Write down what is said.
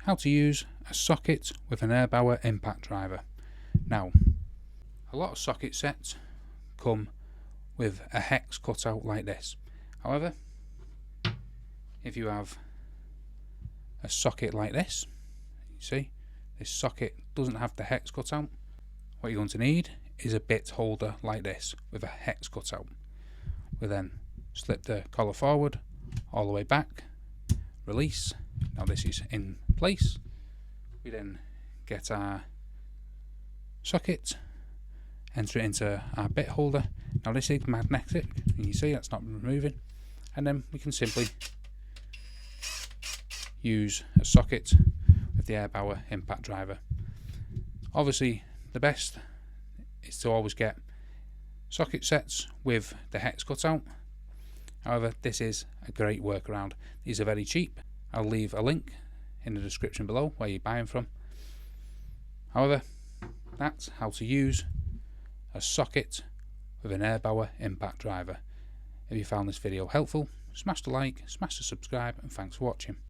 how to use a socket with an Erbauer impact driver. Now, a lot of socket sets come with a hex cut out like this. However, if you have a socket like this, you see this socket doesn't have the hex cut out. What you're going to need is a bit holder like this with a hex cut out. We then slip the collar forward all the way back, release. Now this is in place. We then get our socket, enter it into our bit holder. Now this is magnetic, and you see that's not moving, and then we can simply use a socket with the Erbauer impact driver. Obviously the best is to always get socket sets with the hex cut out. However, this is a great workaround. These are very cheap. I'll leave a link in the description below where you buy them from. However, that's how to use a socket with an Erbauer impact driver. If you found this video helpful, smash the like, smash the subscribe, and thanks for watching.